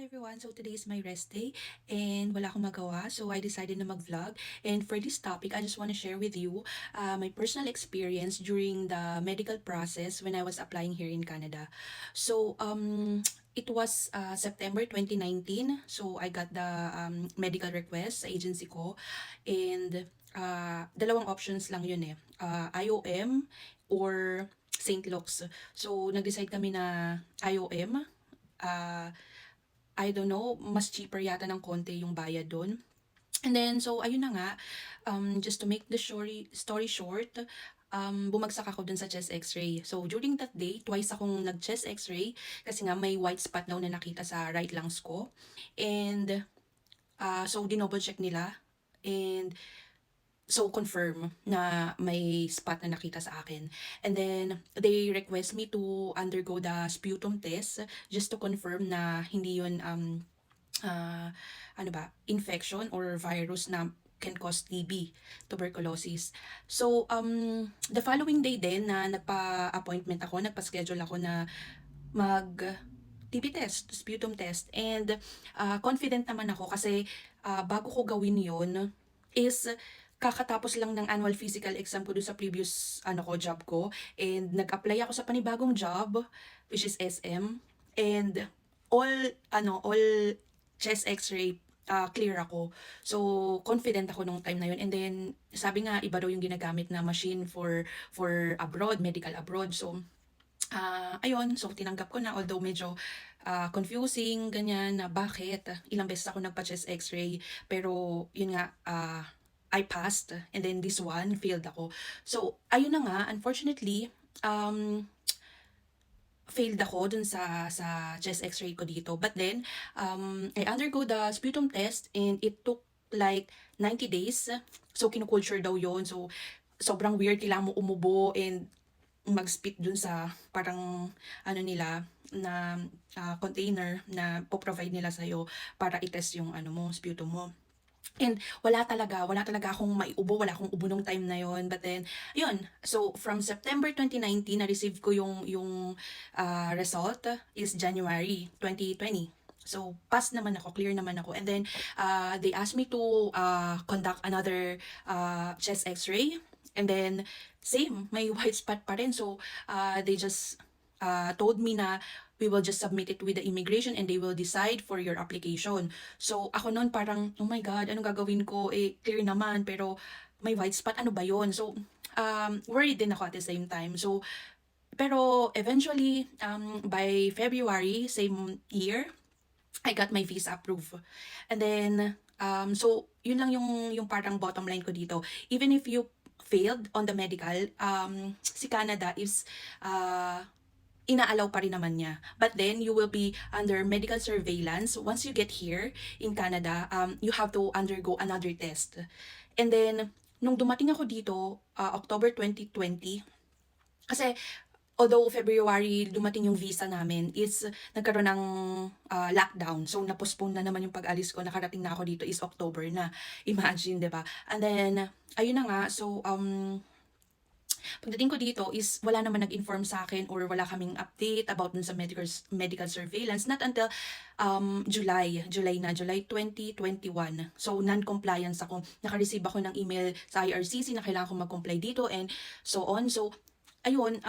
everyone, so today is my rest day and wala akong magawa, so I decided na mag-vlog. And for this topic, I just want to share with you my personal experience during the medical process when I was applying here in Canada. So it was September 2019, so I got the medical request sa agency ko, and dalawang options lang yun IOM or St. Luke's. So nag-decide kami na IOM. I don't know, mas cheaper yata ng konti yung bayad doon. And then, so, ayun na nga, just to make the story short, bumagsak ako dun sa chest x-ray. So, during that day, twice akong nag-chest x-ray kasi nga may white spot daw na nakita sa right lungs ko. And, so, dinoble check nila. And, so confirm na may spot na nakita sa akin. And then they request me to undergo the sputum test just to confirm na hindi yun infection or virus na can cause TB, tuberculosis. So the following day din na nagpa-appointment ako, nagpa-schedule ako na mag TB test, sputum test. And confident naman ako kasi bago ko gawin yun is kakatapos lang ng annual physical exam ko doon sa previous job ko, and nag-apply ako sa panibagong job which is SM, and all chest x-ray clear ako. So confident ako nung time na yun. And then sabi nga iba daw yung ginagamit na machine for abroad, medical abroad. So ayun, so tinanggap ko na, although medyo confusing, ganyan, na bakit ilang beses ako nagpa-chest x-ray, pero yun nga, I passed, and then this one, failed ako. So, ayun na nga, unfortunately, failed ako dun sa chest x-ray ko dito. But then, I undergo the sputum test, and it took like 90 days. So, kinukulture daw yon. So, sobrang weird, kailangan mo umubo and mag-spit dun sa parang nila na container na po-provide nila sa'yo para i-test yung sputum mo. And wala talaga akong maiubo, wala akong ubo nung time na yon. But then, yun. So, from September 2019, na-receive ko yung result is January 2020. So, pass naman ako, clear naman ako. And then, they asked me to conduct another chest x-ray. And then, same, may white spot pa rin. So, they just told me na we will just submit it with the immigration and they will decide for your application. So, ako noon parang, oh my God, anong gagawin ko? Clear naman, pero may white spot, ano ba yon? So, worried din ako at the same time. So, pero eventually, by February, same year, I got my visa approved. And then, so, yun lang yung parang bottom line ko dito. Even if you failed on the medical, si Canada is, inaalaw pa rin naman niya. But then, you will be under medical surveillance. Once you get here in Canada, you have to undergo another test. And then, nung dumating ako dito, October 2020, kasi although February dumating yung visa namin, is nagkaroon ng lockdown. So, na-postpone na naman yung pag-alis ko. Nakarating na ako dito is October na. Imagine, diba? And then, ayun na nga. So, pagdating ko dito is wala naman nag-inform sa akin or wala kaming update about dun sa medical surveillance, not until July 2021. So non-compliance ako. Naka-receive ako ng email sa IRCC na kailangan ko mag-comply dito and so on. So ayun,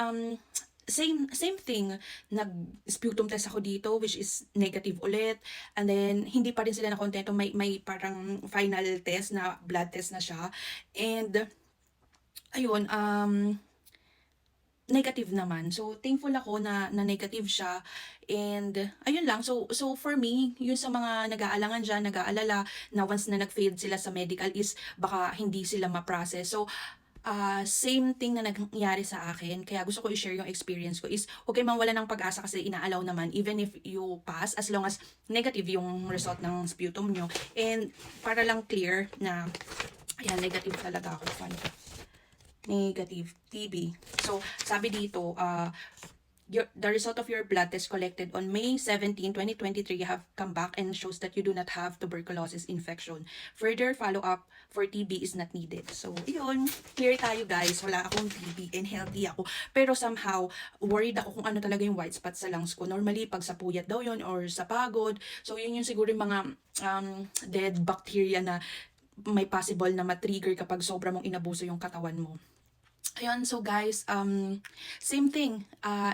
same thing, nag-sputum test ako dito which is negative ulit, and then hindi pa rin sila nakontento, may parang final test na blood test na siya, and ayun, negative naman. So, thankful ako na negative siya. And, ayun lang. So for me, yun sa mga nag-aalangan dyan, nag-aalala, na once na nag-failed sila sa medical is baka hindi sila ma-process. So, same thing na nangyari sa akin. Kaya gusto ko i-share yung experience ko is, okay, mawala ng pag-asa kasi inaalaw naman, even if you pass, as long as negative yung result ng sputum nyo. And, para lang clear na, ayan, negative talaga ako. Negative TB. So, sabi dito, the result of your blood test collected on May 17, 2023 have come back and shows that you do not have tuberculosis infection. Further follow-up for TB is not needed. So, yun. Clear tayo guys. Wala akong TB and healthy ako. Pero somehow, worried ako kung ano talaga yung white spot sa lungs ko. Normally, pag sa puyat daw yun or sa pagod. So, yun yung siguro yung mga dead bacteria na may possible na matrigger kapag sobra mong inabuso yung katawan mo. Ayun, so guys, same thing.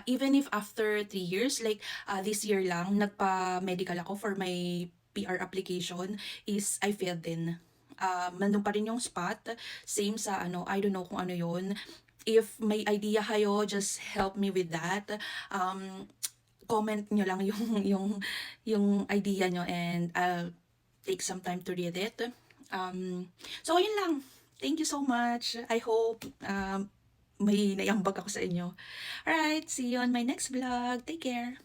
Even if after 3 years, like this year lang, nagpa-medical ako for my PR application, is I failed din. Nandun pa rin yung spot, same sa ano, I don't know kung ano yun. If may idea kayo, just help me with that. Comment nyo lang yung idea nyo and I'll take some time to read it. So, ayun lang. Thank you so much. I hope may naiambag ako sa inyo. Alright, see you on my next vlog. Take care.